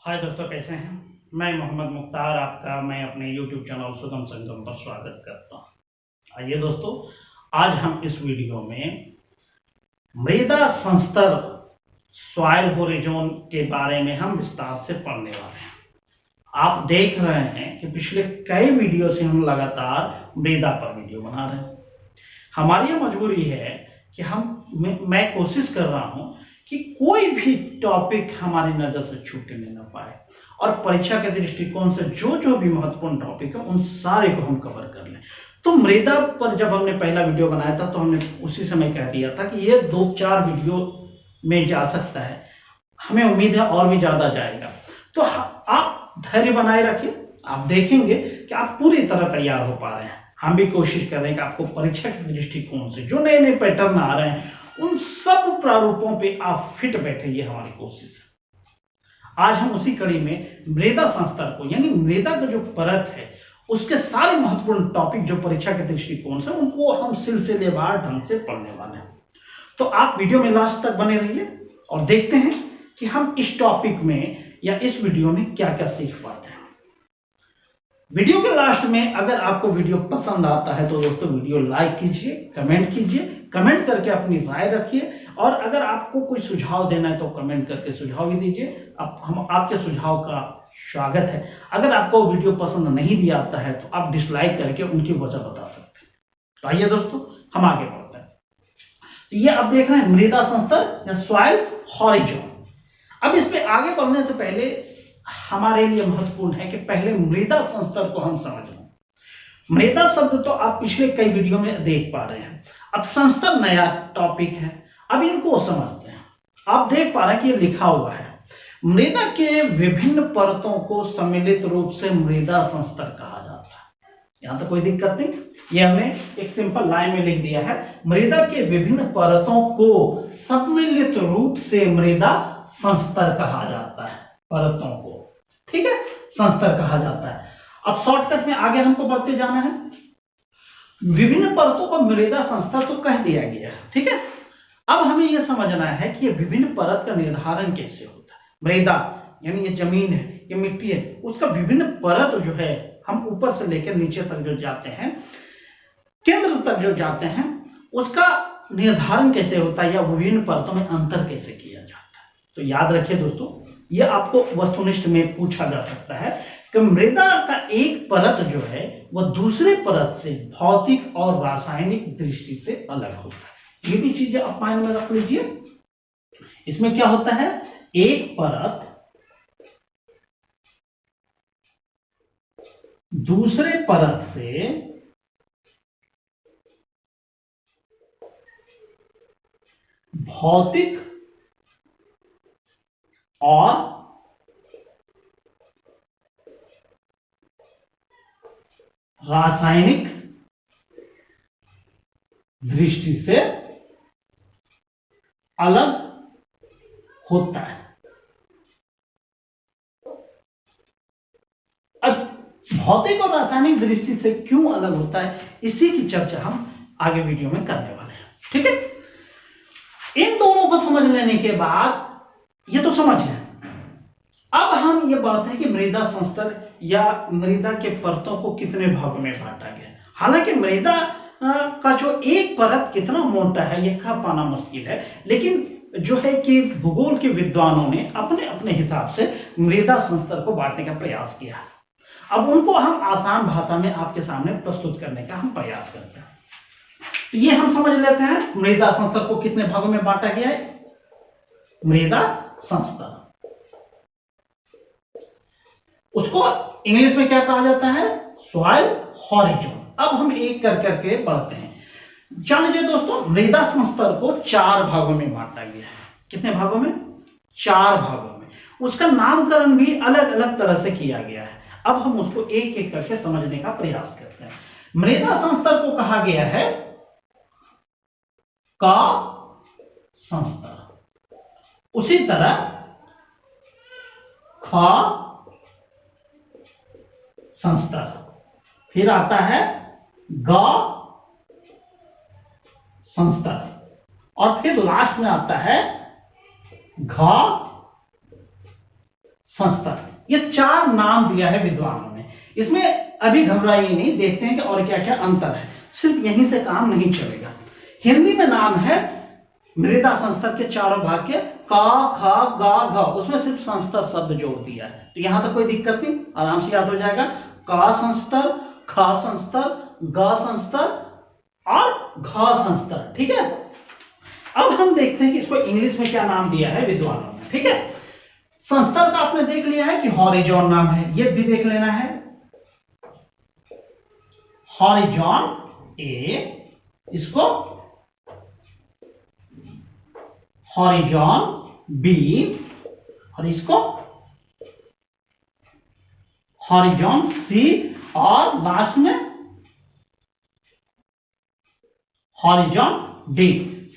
हाय दोस्तों, कैसे हैं। मैं मोहम्मद मुख्तार आपका मैं अपने YouTube चैनल सुगम संगम पर स्वागत करता हूं। आइए दोस्तों, आज हम इस वीडियो में मृदा संस्तर सॉइल होरिजोन के बारे में हम विस्तार से पढ़ने वाले हैं। आप देख रहे हैं कि पिछले कई वीडियो से हम लगातार मृदा पर वीडियो बना रहे हैं। हमारी यह मजबूरी है कि मैं कोशिश कर रहा हूं कि कोई भी टॉपिक हमारी नजर से छूटने न पाए और परीक्षा के दृष्टिकोण से जो जो भी महत्वपूर्ण टॉपिक है उन सारे को हम कवर कर लें। तो मृदा पर जब हमने पहला वीडियो बनाया था तो हमने उसी समय कह दिया था कि ये 2-4 वीडियो में जा सकता है, हमें उम्मीद है और भी ज्यादा जाएगा। तो आप धैर्य बनाए रखिए, आप देखेंगे कि आप पूरी तरह तैयार हो पा रहे हैं। हम भी कोशिश कर रहे हैं कि आपको परीक्षा के दृष्टिकोण से जो नए नए पैटर्न आ रहे हैं उन सब प्रारूपों पे आप फिट बैठे, ये हमारी कोशिश है। आज हम उसी कड़ी में मृदा संस्तर को यानी मृदा का जो परत है उसके सारे महत्वपूर्ण टॉपिक जो परीक्षा के दृष्टिकोण से उनको हम सिलसिलेवार ढंग से पढ़ने वाले हैं। तो आप वीडियो में लास्ट तक बने रहिए और देखते हैं कि हम इस टॉपिक में या इस वीडियो में क्या क्या सीख पाते हैं। वीडियो के लास्ट में अगर आपको वीडियो पसंद आता है तो दोस्तों वीडियो लाइक कीजिए, कमेंट करके अपनी राय रखिए और अगर आपको कोई सुझाव देना है तो कमेंट करके सुझाव भी दीजिए। हम आपके सुझाव का स्वागत है। अगर आपको वीडियो पसंद नहीं भी आता है तो आप डिसलाइक करके उनकी वजह बता सकते हैं। तो आइए दोस्तों, हम आगे बढ़ते हैं। तो ये आप देख रहे हैं मृदा संस्तर या सॉइल हॉरिजोन। अब इसमें आगे बढ़ने से पहले हमारे लिए महत्वपूर्ण है कि पहले मृदा संस्तर को हम समझ लें। मृदा शब्द तो आप पिछले कई वीडियो में देख पा रहे हैं। अब संस्तर नया टॉपिक है, अब इनको समझते हैं। आप देख पा रहे हैं कि ये लिखा हुआ है, मृदा के विभिन्न परतों को सम्मिलित रूप से मृदा संस्तर कहा जाता है। यहां तक कोई दिक्कत नहीं, ये हमने एक सिंपल लाइन में लिख दिया है। मृदा के विभिन्न परतों को सम्मिलित रूप से मृदा संस्तर कहा जाता है। परतों को, ठीक है, संस्तर कहा जाता है। अब शॉर्टकट में आगे हमको बढ़ते जाना है। विभिन्न परतों को मृदा संस्तर तो कह दिया गया, ठीक है। अब हमें यह समझना है कि ये विभिन्न परत का निर्धारण कैसे होता है। मृदा यानी ये जमीन है, ये मिट्टी है, उसका विभिन्न परत जो है, हम ऊपर से लेकर नीचे तक जो जाते हैं, केंद्र तक जो जाते हैं, उसका निर्धारण कैसे होता है या विभिन्न परतों में अंतर कैसे किया जाता है। तो याद रखिए दोस्तों, यह आपको वस्तुनिष्ठ में पूछा जा सकता है कि मृदा का एक परत जो है वह दूसरे परत से भौतिक और रासायनिक दृष्टि से अलग होता है। ये भी चीजें आप माइंड में रख लीजिए। इसमें क्या होता है, एक परत दूसरे परत से भौतिक और रासायनिक दृष्टि से अलग होता है। अब भौतिक और रासायनिक दृष्टि से क्यों अलग होता है, इसी की चर्चा हम आगे वीडियो में करने वाले हैं, ठीक है। इन दोनों को समझ लेने के बाद ये तो समझ है। अब हम ये बढ़ते हैं कि मृदा संस्तर या मृदा के परतों को कितने भागों में बांटा गया। हालांकि मृदा का जो एक परत कितना मोटा है यह कह पाना मुश्किल है, लेकिन जो है कि भूगोल के विद्वानों ने अपने अपने हिसाब से मृदा संस्तर को बांटने का प्रयास किया है। अब उनको हम आसान भाषा में आपके सामने प्रस्तुत करने का हम प्रयास करते हैं। तो ये हम समझ लेते हैं मृदा संस्तर को कितने भागों में बांटा गया है। मृदा संस्तर, उसको इंग्लिश में क्या कहा जाता है, सॉइल हॉरिजोन। अब हम एक कर करके बढ़ते हैं। जान लीजिए दोस्तों, मृदा संस्तर को 4 भागों में बांटा गया है। कितने भागों में, 4 भागों में। उसका नामकरण भी अलग अलग तरह से किया गया है। अब हम उसको एक एक करके समझने का प्रयास करते हैं। मृदा संस्तर को कहा गया है का संस्तर, उसी तरह ख संस्तर, फिर आता है ग संस्तर और फिर लास्ट में आता है घ संस्तर, ये 4 नाम दिया है विद्वानों ने। इसमें अभी घबराइए नहीं, देखते हैं कि और क्या क्या अंतर है। सिर्फ यहीं से काम नहीं चलेगा। हिंदी में नाम है मृदा संस्तर के चारों भाग के का, खा, गा, घ, उसमें सिर्फ संस्तर शब्द जोड़ दिया है, तो यहां तक कोई दिक्कत नहीं, आराम से याद हो जाएगा। का संस्तर, खा संस्तर, गा संस्तर और घ संस्तर, ठीक है। अब हम देखते हैं कि इसको इंग्लिश में क्या नाम दिया है विद्वानों ने, ठीक है। संस्तर का आपने देख लिया है कि हॉरिजॉन नाम है, ये भी देख लेना है। हॉरिजॉन ए, इसको हॉरिजॉन बी और इसको हॉरिजॉन सी और लास्ट में हॉरिजॉन डी।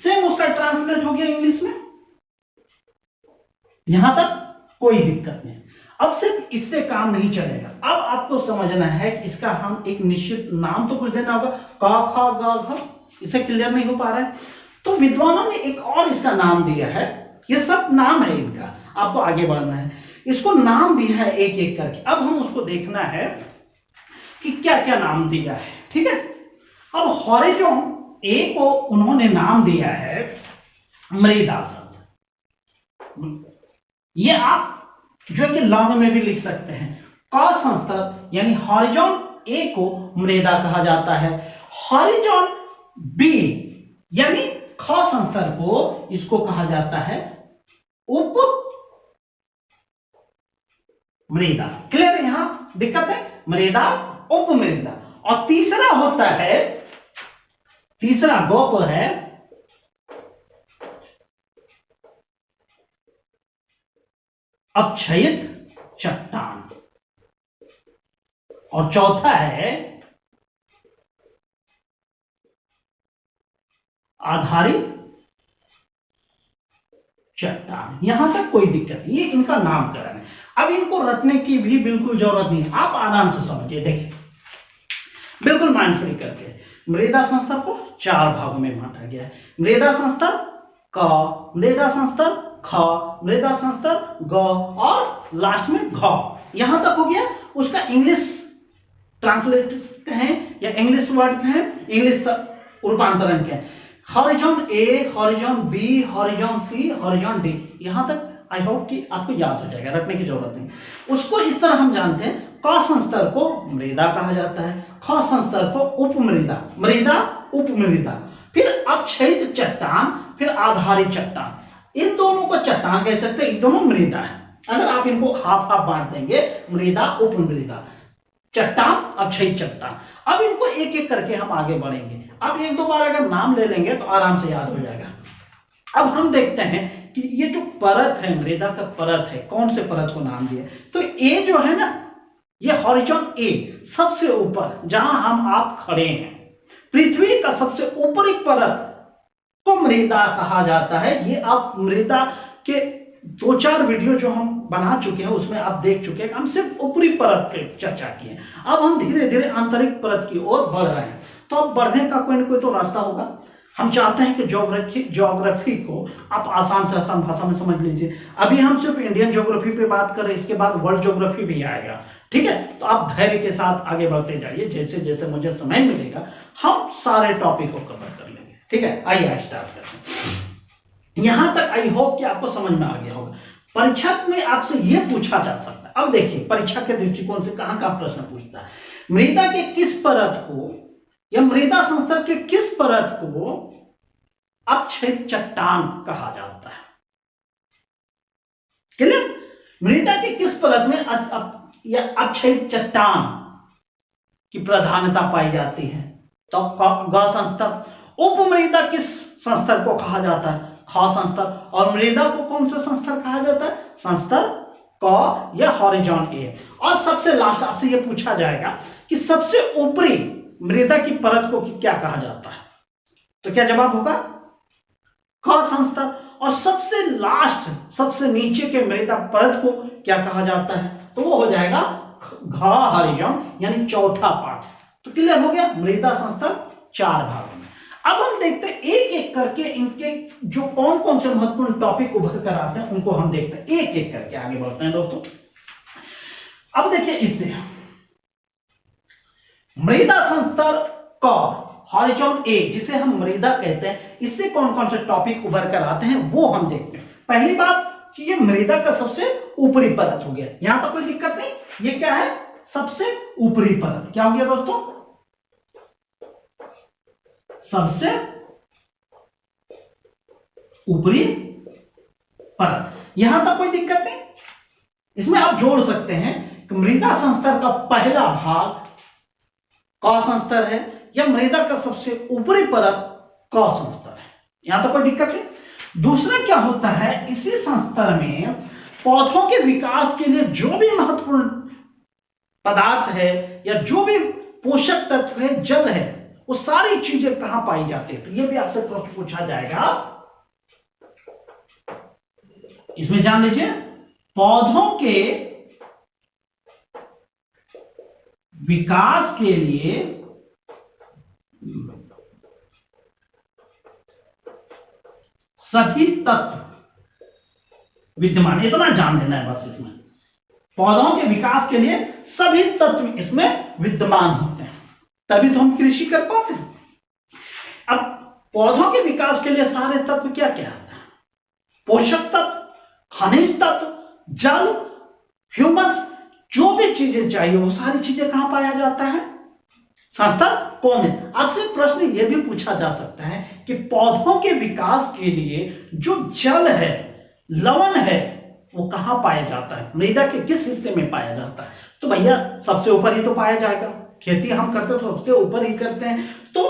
सेम उसका ट्रांसलेट हो गया इंग्लिश में, यहां तक कोई दिक्कत नहीं। अब सिर्फ इससे काम नहीं चलेगा, अब आपको समझना है कि इसका हम एक निश्चित नाम तो कुछ देना होगा। का, खा, गा, घ, इसे क्लियर नहीं हो पा रहा है, तो विद्वानों ने एक और इसका नाम दिया है। ये सब नाम है इनका, आपको आगे बढ़ना है। इसको नाम दिया है एक एक करके, अब हम उसको देखना है कि क्या क्या नाम दिया है, ठीक है। अब हॉरिजॉन ए को उन्होंने नाम दिया है मृदा संस्तर, ये आप जो कि लॉन्ग में भी लिख सकते हैं। का संस्तर यानी हॉरिजॉन ए को मृदा कहा जाता है। हॉरिजॉन बी यानी ख संस्तर को, इसको कहा जाता है उप मृदा। क्लियर है, यहां दिक्कत है, मृदा, उप मृदा। और तीसरा होता है, तीसरा गोप है अपक्षयित चट्टान, और चौथा है आधारित चट्टान। यहां तक कोई दिक्कत नहीं, ये इनका नामकरण है। अब इनको रटने की भी बिल्कुल जरूरत नहीं, आप आराम से समझिए। देखिए, बिल्कुल माइंड फ्री करके, मृदा संस्तर को 4 भागों में बांटा गया है। मृदा संस्तर क, मृदा संस्तर ख, मृदा संस्तर ग और लास्ट में घ। यहां तक हो गया। उसका इंग्लिश ट्रांसलेट कहें या इंग्लिश वर्ड कहें, इंग्लिश रूपांतरण कहें, हॉरिजॉन ए, हॉरिजॉन बी, हॉरिजॉन सी, हॉरिजॉन डी। यहां तक आई होप कि आपको याद हो जाएगा, रखने की जरूरत नहीं। उसको इस तरह हम जानते हैं, क संस्तर को मृदा कहा जाता है, ख संस्तर को उपमृदा, मृदा उपमृदा, फिर अपक्षयित चट्टान, फिर आधारित चट्टान। इन दोनों को चट्टान कह सकते हैं, इन दोनों मृदा है। अगर आप इनको हाफ हाफ बांट देंगे, मृदा उपमृदा, चट्टान अपक्षयित चट्टान। अब इनको एक एक करके हम आगे बढ़ेंगे। अब एक दो बार अगर नाम ले लेंगे तो आराम से याद हो जाएगा। अब हम देखते हैं कि ये जो परत है, मृदा का परत है, कौन से परत को नाम दिया? तो ए जो है ना, ये हॉरिजॉन ए, सबसे ऊपर जहां हम आप खड़े हैं, पृथ्वी का सबसे ऊपरी परत को मृदा कहा जाता है। ये आप मृदा के 2-4 वीडियो जो हम बना चुके हैं उसमें आप देख चुके हैं, हम सिर्फ ऊपरी परत पे चर्चा की है। अब हम धीरे धीरे आंतरिक परत की ओर बढ़ रहे हैं। तो अब बढ़ने का कोई ना कोई तो रास्ता होगा। हम चाहते हैं कि ज्योग्राफी को आप आसान से आसान भाषा में समझ लीजिए। अभी हम सिर्फ इंडियन ज्योग्राफी पे बात कर रहे हैं, इसके बाद वर्ल्ड ज्योग्राफी भी आएगा, ठीक है। तो आप धैर्य के साथ आगे बढ़ते जाइए, जैसे जैसे मुझे समय मिलेगा हम सारे टॉपिक को कवर कर लेंगे, ठीक है। आइए स्टार्ट करते हैं। यहां तक आई होप कि आपको समझ में आ गया होगा। परीक्षा में आपसे यह पूछा जा सकता है। अब देखिए, परीक्षा के दृष्टिकोण से कहां का प्रश्न पूछता है, मृदा के किस परत को या मृदा संस्तर के किस परत को अपक्षयित चट्टान कहा जाता है? क्लियर? मृदा के किस परत में या अपक्षयित चट्टान की प्रधानता पाई जाती है? तो ग संस्तर। उपमृदा किस संस्तर को कहा जाता है? ख संस्तर। और मृदा को कौन सा संस्तर कहा जाता है? संस्तर क या हॉरिजॉन ए। और सबसे लास्ट आपसे यह पूछा जाएगा कि सबसे ऊपरी मृदा की परत को क्या कहा जाता है? तो क्या जवाब होगा? ख संस्तर। और सबसे लास्ट, सबसे नीचे के मृदा परत को क्या कहा जाता है? तो वो हो जाएगा घ हॉरिजॉन, यानी चौथा पार्ट। तो क्लियर हो गया, मृदा संस्तर 4 भागों में। अब हम देखते हैं एक एक करके इनके जो कौन कौन से महत्वपूर्ण टॉपिक उभर कर आते हैं उनको हम देखते हैं, एक एक करके आगे बढ़ते हैं दोस्तों। अब देखिए इससे मृदा संस्तर क हॉरिजॉन ए, जिसे हम मृदा कहते हैं, इससे कौन कौन से टॉपिक उभर कर आते हैं वो हम देखते हैं। पहली बात कि ये मृदा का सबसे ऊपरी परत हो गया, यहां तो कोई दिक्कत नहीं। ये क्या है? सबसे ऊपरी परत। क्या हो गया दोस्तों? सबसे ऊपरी परत, यहां तक कोई दिक्कत नहीं। इसमें आप जोड़ सकते हैं कि मृदा संस्तर का पहला भाग क संस्तर है या मृदा का सबसे ऊपरी परत क संस्तर है, यहां तो कोई दिक्कत नहीं। दूसरा क्या होता है, इसी संस्तर में पौधों के विकास के लिए जो भी महत्वपूर्ण पदार्थ है या जो भी पोषक तत्व है, जल है, वो सारी चीजें कहां पाई जाती है, तो ये भी आपसे प्रश्न पूछा जाएगा। इसमें जान लीजिए, पौधों के विकास के लिए सभी तत्व विद्यमान, इतना जान लेना है बस। इसमें पौधों के विकास के लिए सभी तत्व इसमें विद्यमान होते हैं, तभी तो हम कृषि कर पाते हैं। अब पौधों के विकास के लिए सारे तत्व क्या क्या आता है? पोषक तत्व, खनिज तत्व, जल, ह्यूमस, जो भी चीजें चाहिए वो सारी चीजें कहां पाया जाता है? संस्तर कौन है? आपसे प्रश्न यह भी पूछा जा सकता है कि पौधों के विकास के लिए जो जल है, लवण है, वो कहां पाया जाता है? मृदा के किस हिस्से में पाया जाता है? तो भैया सबसे ऊपर ही तो पाया जाएगा, खेती हम करते तो सबसे ऊपर ही करते हैं, तो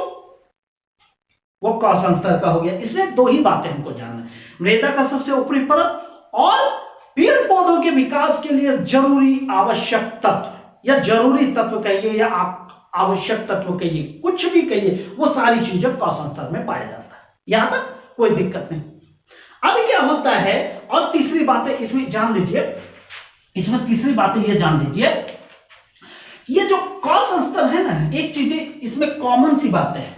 वो क संस्तर का हो गया। इसमें दो ही बातें हमको जानना है, मृदा का सबसे ऊपरी परत और पेड़ पौधों के विकास के लिए जरूरी आवश्यक तत्व, या जरूरी तत्व कहिए या आप आवश्यक तत्व कहिए, कुछ भी कहिए, वो सारी चीजें क संस्तर में पाया जाता है। यहां तक कोई दिक्कत नहीं। अब क्या होता है, और तीसरी बात है इसमें जान लीजिए, इसमें तीसरी बात ये जान लीजिए, ये जो क संस्तर है ना, एक चीजें इसमें कॉमन सी बात है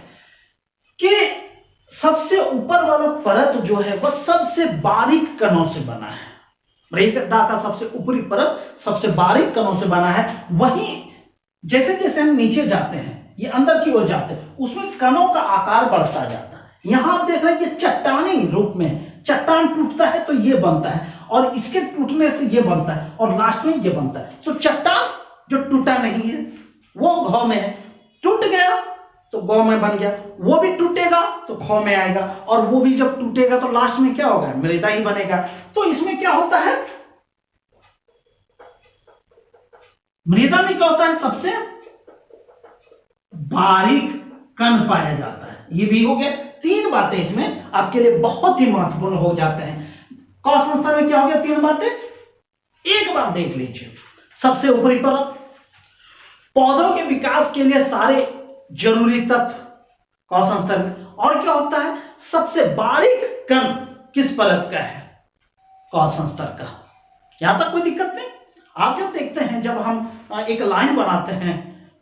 कि सबसे ऊपर वाला परत जो है वह सबसे बारीक कणों से बना है। मृदा का सबसे ऊपरी परत सबसे बारीक कणों से बना है। वहीं जैसे जैसे हम नीचे जाते हैं, ये अंदर की ओर जाते हैं, उसमें कणों का आकार बढ़ता जाता है। यहां आप देख रहे हैं कि चट्टानी रूप में, चट्टान टूटता है तो ये बनता है, और इसके टूटने से ये बनता है, और लास्ट में ये बनता है। तो चट्टान जो टूटा नहीं है वो घ में है, टूट गया तो गौ में बन गया, वो भी टूटेगा तो ख में आएगा, और वो भी जब टूटेगा तो लास्ट में क्या होगा? मृदा ही बनेगा। तो इसमें क्या होता है, मृदा में क्या होता है? सबसे बारीक कण पाया जाता है। ये भी हो गया। तीन बातें इसमें आपके लिए बहुत ही महत्वपूर्ण हो जाते हैं। क संस्तर में क्या हो गया? तीन बातें, एक बार देख लीजिए। सबसे ऊपरी परत, पौधों के विकास के लिए सारे जरूरी तत्व क संस्तर में, और क्या होता है? सबसे बारीक कण किस परत का है? क संस्तर का। यहां तक कोई दिक्कत नहीं। आप जब देखते हैं, जब हम एक लाइन बनाते हैं,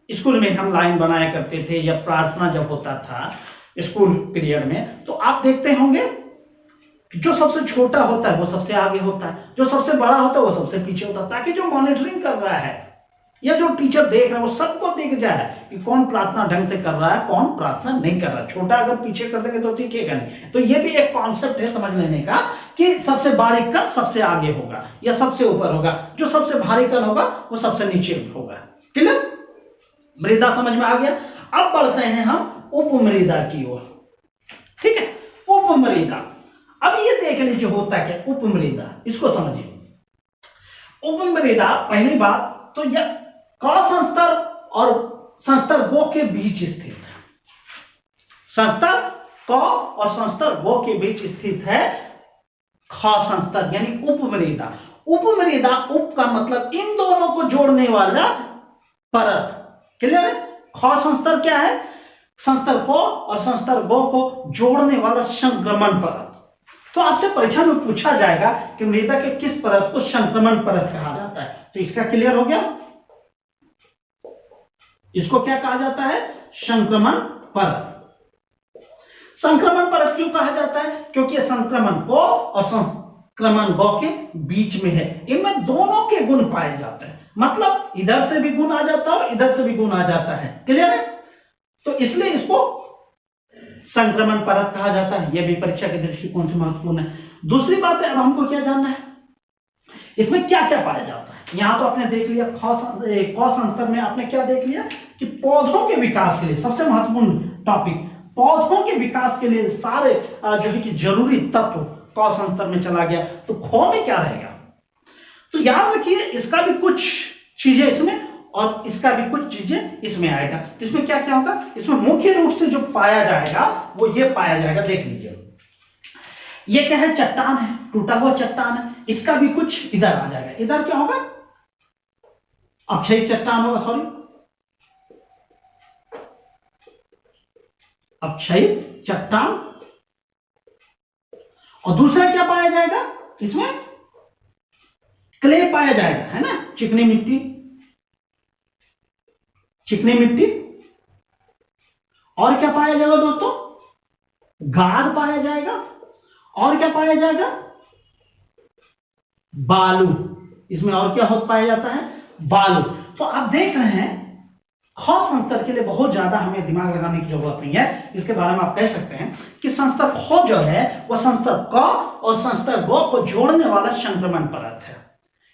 स्कूल में हम लाइन बनाया करते थे, या प्रार्थना जब होता था स्कूल पीरियड में, तो आप देखते होंगे जो सबसे छोटा होता है वो सबसे आगे होता है, जो सबसे बड़ा होता है वो सबसे पीछे होता है, ताकि जो मॉनिटरिंग कर रहा है या जो टीचर देख रहा है वो सबको दिख जाए कि कौन प्रार्थना ढंग से कर रहा है, कौन प्रार्थना नहीं कर रहा। छोटा अगर पीछे कर देंगे तो दिखेगा नहीं। तो ये भी एक कॉन्सेप्ट है समझ लेने का कि सबसे बारीक कण सबसे आगे होगा या सबसे ऊपर होगा, जो सबसे भारी कण होगा वो सबसे नीचे होगा। क्लियर? मृदा समझ में आ गया। अब बढ़ते हैं हम उपमृदा की ओर। ठीक है, उपमृदा। अब ये देख लीजिए होता क्या उपमृदा, इसको समझिए। उपमृदा, पहली बात तो यह क संस्तर और संस्तर गो के बीच स्थित है। संस्तर क और संस्तर गो के बीच स्थित है ख संस्तर, यानी उपमृदा। उपमृदा, उप का मतलब इन दोनों को जोड़ने वाला परत। क्लियर है? ख संस्तर क्या है? संस्तर को और संस्तर गो को जोड़ने वाला संक्रमण परत। तो आपसे परीक्षा में पूछा जाएगा कि मृदा के किस परत को संक्रमण परत कहा जाता है, तो इसका क्लियर हो गया। इसको क्या कहा जाता है? संक्रमण परत। संक्रमण परत क्यों कहा जाता है? क्योंकि यह संक्रमण को और संक्रमण गो के बीच में है। इनमें दोनों के गुण पाए जाते हैं। मतलब इधर से भी गुण आ जाता है और इधर से भी गुण आ जाता है। क्लियर है? तो इसलिए इसको संक्रमण परत कहा जाता है। यह भी परीक्षा के दृष्टिकोण से महत्वपूर्ण है। दूसरी बात है, अब हमको क्या जानना है, इसमें क्या क्या पाया जाता है। यहां तो आपने देख लिया क संस्तर में आपने क्या देख लिया कि पौधों के विकास के लिए सबसे महत्वपूर्ण टॉपिक, पौधों के विकास के लिए सारे जो है कि जरूरी तत्व क संस्तर में चला गया। तो ख में क्या रहेगा, तो याद रखिए इसका भी कुछ चीजें इसमें और इसका भी कुछ चीजें इसमें आएगा। तो इसमें क्या क्या होगा, इसमें मुख्य रूप से जो पाया जाएगा वो ये पाया जाएगा, देख लीजिए। ये क्या है, चट्टान है, टूटा हुआ चट्टान है। इसका भी कुछ इधर आ जाएगा। इधर क्या होगा, अक्षयित चट्टान होगा, सॉरी अक्षयित चट्टान। और दूसरा क्या पाया जाएगा, इसमें क्ले पाया जाएगा, है ना, चिकनी मिट्टी, चिकनी मिट्टी। और क्या पाया जाएगा दोस्तों, गाद पाया जाएगा। और क्या पाया जाएगा, बालू। इसमें और क्या हो पाया जाता है, बालू। तो आप देख रहे हैं ख संस्तर के लिए बहुत ज्यादा हमें दिमाग लगाने की जरूरत नहीं है। इसके बारे में आप कह सकते हैं कि संस्तर ख जो है वह संस्तर क और संस्तर ग को जोड़ने वाला संक्रमण परत है।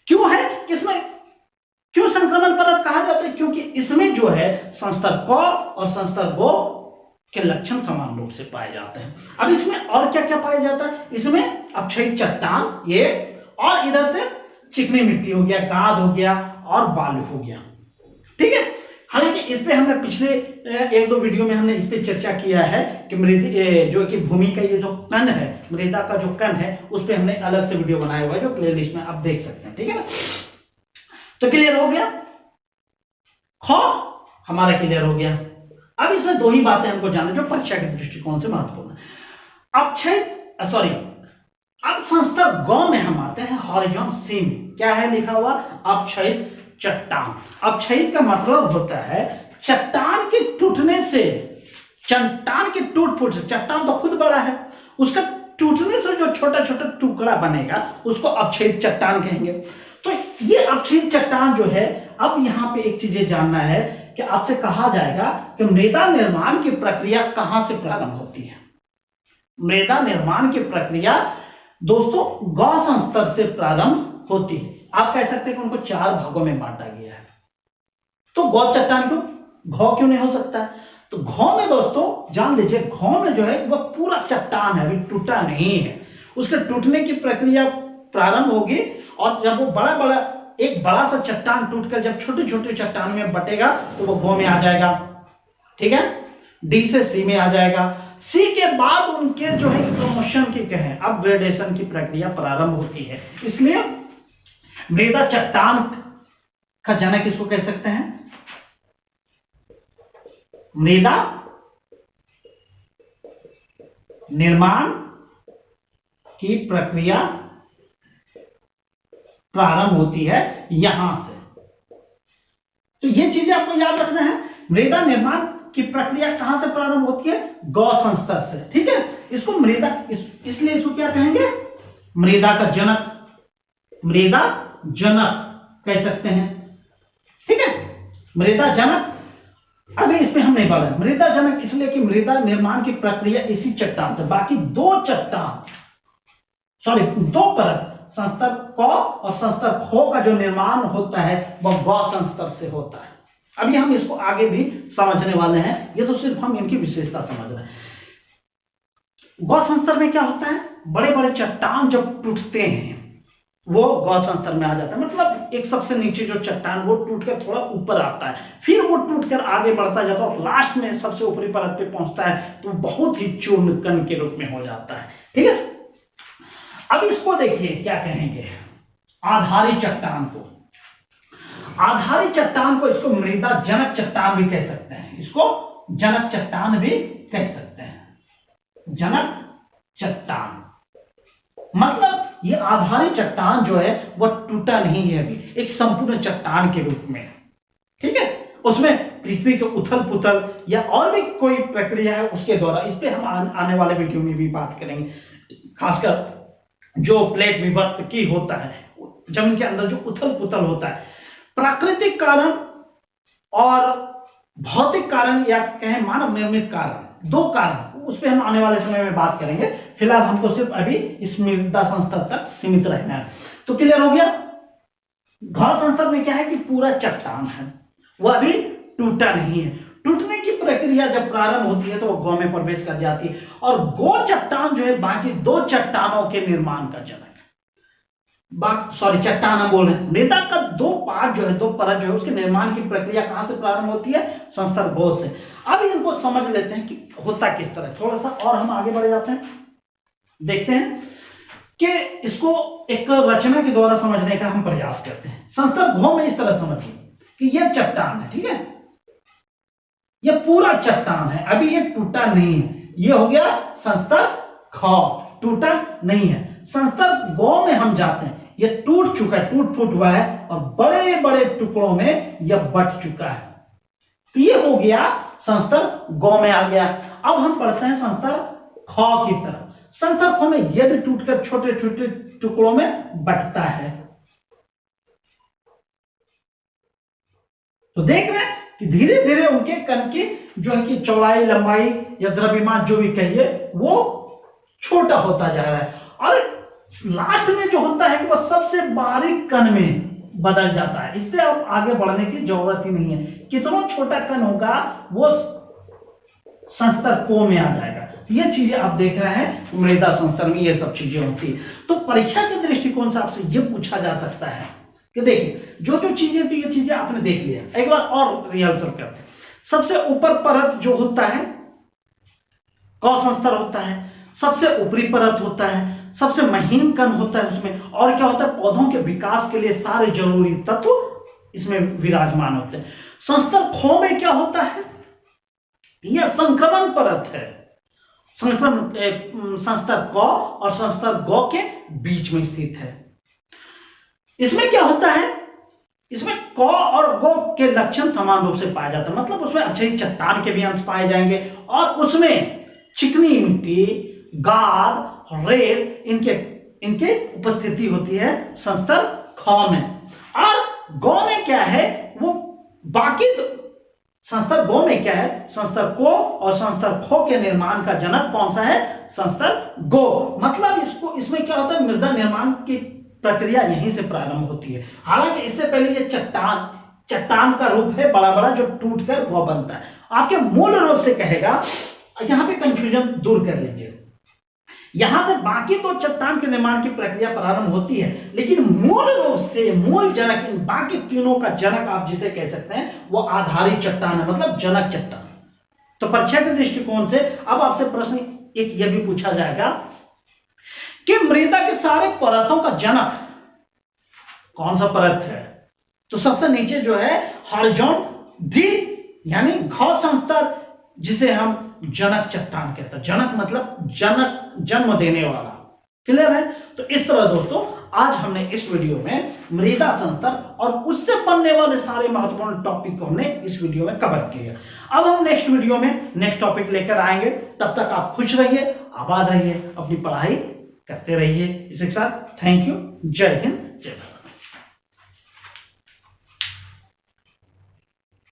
क्यों है, इसमें क्यों संक्रमण परत कहा जाता है, क्योंकि इसमें जो है संस्तर क और संस्तर गो के लक्षण समान रूप से पाए जाते हैं। अब इसमें और क्या क्या पाया जाता है, इसमें अक्षयित चट्टान ये, और इधर से चिकनी मिट्टी हो गया, गाद हो गया और बालू हो गया। ठीक है, हालांकि इस पे हमने पिछले एक दो वीडियो में हमने इस पे चर्चा किया है कि मृदा जो कि भूमि का ये जो कण है, मृदा का जो कण है, उस पे हमने अलग से वीडियो बनाया हुआ है जो प्लेलिस्ट में आप देख सकते हैं। ठीक है ना, तो क्लियर हो गया, ख हमारा क्लियर हो गया। अब इसमें दो ही बातें हमको जानना जो परीक्षा के दृष्टिकोण से महत्वपूर्ण है। अब संस्तर ग में हम आते हैं, हॉरिजॉन सीम। क्या है लिखा हुआ, अक्षयित चट्टान। अक्षयित का मतलब होता है चट्टान के टूटने से, चट्टान के टूट फूट से, चट्टान तो खुद बड़ा है, उसका टूटने से जो छोटा छोटा टुकड़ा बनेगा उसको अक्षयित चट्टान कहेंगे। तो ये अक्षयित चट्टान जो है, अब यहां पे एक चीज जानना है कि आपसे कहा जाएगा कि मृदा निर्माण की प्रक्रिया कहां से प्रारंभ होती है। मृदा निर्माण की प्रक्रिया दोस्तों ग संस्तर से प्रारंभ होती है। आप कह सकते हैं कि उनको चार भागों में बांटा गया है। तो गौ चट्टान को घ क्यों नहीं हो सकता है, तो घ में दोस्तों जान लीजिए, घ में जो है वह पूरा चट्टान है, अभी टूटा नहीं है। उसके टूटने की प्रक्रिया प्रारंभ होगी और जब वो एक बड़ा सा चट्टान टूटकर जब छोटे छोटे चट्टान में बटेगा तो वो घ में आ जाएगा। ठीक है, डी से सी में आ जाएगा। सी के बाद उनके जो है प्रमोशन की कहें अपग्रेडेशन की प्रक्रिया प्रारंभ होती है। इसलिए मृदा चट्टान का जनक इसको कह सकते हैं, मृदा निर्माण की प्रक्रिया प्रारंभ होती है यहां से। तो ये चीजें आपको याद रखना है, मृदा निर्माण की प्रक्रिया कहां से प्रारंभ होती है, गौ संस्तर से। ठीक है, इसको मृदा इसलिए इसको क्या कहेंगे, मृदा का जनक, मृदा जनक कह सकते हैं। ठीक है, मृदा जनक। अभी इसमें हम नहीं पढ़ा, मृदा जनक इसलिए कि मृदा निर्माण की प्रक्रिया इसी चट्टान से, बाकी दो परत संस्तर क और संस्तर ख का जो निर्माण होता है वह गौ संस्तर से होता है। अभी हम इसको आगे भी समझने वाले हैं, ये तो सिर्फ हम इनकी विशेषता समझ रहे हैं। गौ संस्तर में क्या होता है, बड़े बड़े चट्टान जब टूटते हैं वो गौ संस्तर में आ जाता है। मतलब एक सबसे नीचे जो चट्टान वो टूटकर थोड़ा ऊपर आता है, फिर वो टूटकर आगे बढ़ता जाता है और लास्ट में सबसे ऊपरी परत पे पहुंचता है तो बहुत ही चूर्ण कण के रूप में हो जाता है। ठीक है, अब इसको देखिए क्या कहेंगे, आधारी चट्टान को, आधारी चट्टान को इसको मृदा जनक चट्टान भी कह सकते हैं, इसको जनक चट्टान भी कह सकते हैं। जनक चट्टान मतलब ये आधारी चट्टान जो है वह टूटा नहीं है, अभी एक संपूर्ण चट्टान के रूप में। ठीक है, उसमें पृथ्वी के उथल पुथल या और भी कोई प्रक्रिया है उसके द्वारा, इस पे हम आने वाले वीडियो में भी बात करेंगे। खासकर जो प्लेट विवर्त की होता है, जमीन के अंदर जो उथल पुथल होता है, प्राकृतिक कारण और भौतिक कारण या कहें मानव निर्मित कारण, दो कारण, उस पर हम आने वाले समय में बात करेंगे। फिलहाल हमको सिर्फ अभी इस मृदा संस्तर तक सीमित रहना है। तो क्लियर हो गया। घाव संस्तर में क्या है कि पूरा चट्टान है, वह अभी टूटा नहीं है। टूटने की प्रक्रिया जब प्रारंभ होती है तो वो गौ में प्रवेश कर जाती है, और गौ चट्टान जो है बाकी दो चट्टानों के निर्माण का जनक है। चट्टान हम बोल रहे हैं, मृदा का दो पार्ट जो है, दो परत जो है, उसके निर्माण की प्रक्रिया कहां से प्रारंभ होती है? संस्तर गौ से। अब इनको समझ लेते हैं कि होता किस तरह। थोड़ा सा और हम आगे बढ़ जाते हैं, देखते हैं कि इसको एक रचना के द्वारा समझने का हम प्रयास करते हैं। संस्तर गौ में इस तरह समझिए कि यह चट्टान है, ठीक है, यह पूरा चट्टान है, अभी ये टूटा नहीं है। ये हो गया संस्तर ख, टूटा नहीं है। संस्तर गौ में हम जाते हैं, ये टूट चुका है, टूट फूट हुआ है और बड़े बड़े टुकड़ों में यह बट चुका है। तो ये हो गया संस्तर गौ में आ गया। अब हम पढ़ते हैं संस्तर ख की तरफ। संस्तर ख में यह भी टूटकर छोटे छोटे टुकड़ों में बटता है। तो देख रहे हैं कि धीरे धीरे उनके कण की जो है कि चौड़ाई, लंबाई या द्रव्यमान जो भी कहिए वो छोटा होता जा रहा है, और लास्ट में जो होता है कि वह सबसे बारीक कण में बदल जाता है। इससे अब आगे बढ़ने की जरूरत ही नहीं है। कितना छोटा कण होगा वो संस्तर को में आ जाएगा। ये चीजें आप देख रहे हैं मृदा संस्तर में, ये सब चीजें होती है। तो परीक्षा के दृष्टिकोण से आपसे ये पूछा जा सकता है कि देखिए जो जो चीजें, तो ये चीजें आपने देख लिया, एक बार और रिहर्सल करते हैं। सबसे ऊपर परत जो होता है क संस्तर होता है, सबसे ऊपरी परत होता है, सबसे महीन कण होता है उसमें, और क्या होता है, पौधों के विकास के लिए सारे जरूरी तत्व इसमें विराजमान होते हैं। संस्तर खो में क्या होता है, यह संक्रमण परत है। संस्तर क और संस्तर गौ के बीच में स्थित है। इसमें क्या होता है, इसमें क और गौ के लक्षण समान रूप से पाए जाते हैं। मतलब उसमें अच्छे चट्टान के भी अंश पाए जाएंगे, और उसमें चिकनी मिट्टी, गाद, रेत, इनके उपस्थिति होती है संस्तर ख में। और गौ में क्या है, वो बाकी संस्तर गौ में क्या है, संस्तर को और संस्तर खो के निर्माण का जनक कौन सा है, संस्तर गौ। मतलब इसमें क्या होता है, मृदा निर्माण की प्रक्रिया यहीं से प्रारंभ होती है। हालांकि इससे पहले ये चट्टान का रूप है बड़ा बड़ा, जो टूटकर गौ बनता है। आपके मूल रूप से कहेगा, यहां पे कंफ्यूजन दूर कर लीजिए, यहां से बाकी तो चट्टान के निर्माण की प्रक्रिया प्रारंभ होती है, लेकिन मूल रूप से मूल जनक, इन बाकी तीनों का जनक आप जिसे कह सकते हैं वो आधारी चट्टान है, मतलब जनक चट्टान। तो परीक्षा के दृष्टिकोण से अब आपसे प्रश्न एक यह भी पूछा जाएगा कि मृदा के सारे परतों का जनक कौन सा परत है। तो सबसे नीचे जो है हॉरिजॉन डी यानी घ संस्तर, जिसे हम जनक चट्टान कहते हैं। जनक मतलब जनक, जन्म देने वाला। क्लियर है। तो इस तरह दोस्तों आज हमने इस वीडियो में मृदा संस्तर और उससे बनने वाले सारे महत्वपूर्ण टॉपिक को हमने इस वीडियो में कवर किया। अब हम नेक्स्ट वीडियो में नेक्स्ट टॉपिक लेकर आएंगे। तब तक आप खुश रहिए, आबाद रहिए, अपनी पढ़ाई करते रहिए। इसके साथ थैंक यू, जय हिंद, जय भारत।